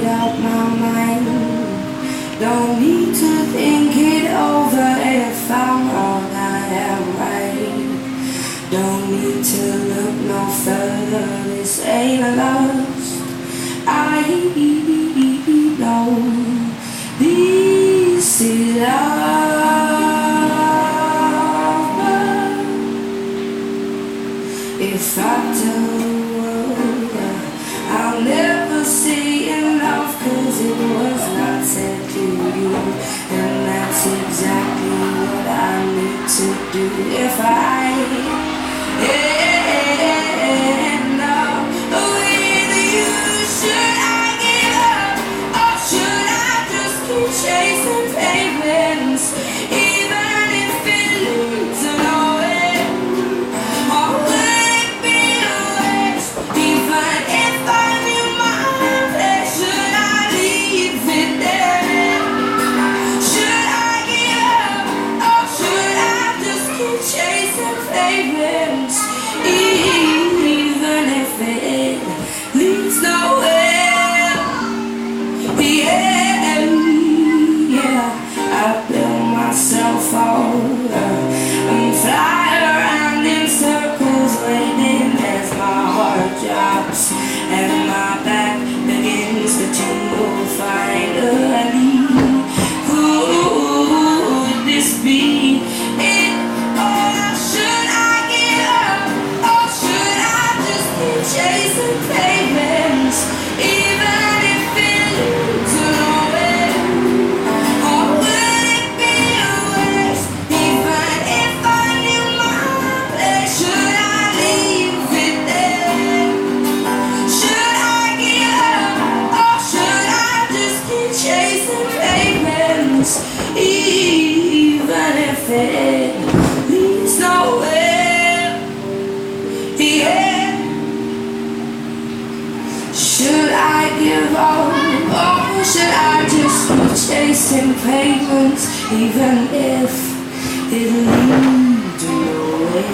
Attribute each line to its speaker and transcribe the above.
Speaker 1: made up my mind. Don't need to think it over. If I'm wrong, I am right. Don't need to look no further. This ain't a loss. I know this is love. If I tell the world, I'll never say enough, 'cause it was not said to you. And that's exactly what I need to do. If I end up with you, should I give up, or should I just keep chasing pavements, even if it leads to nowhere? Or would it be a waste, even if I knew my place? Should I leave it there? Should I give up, or should I just keep chasing pavements, even if it leads nowhere? Yeah, I build myself over and fly around in circles, waiting as my heart drops and my back begins to tingle. Finally, could this be it? Or should I give up, or should I just keep chasing pavements, even if it leads to nowhere? Or would it be a waste, even if I knew my place? Should I leave it there? Should I give up, or should I just keep chasing pavements, even if it leads nowhere? Yeah. Should I give up, or should I just keep chasing pavements, even if it leads nowhere?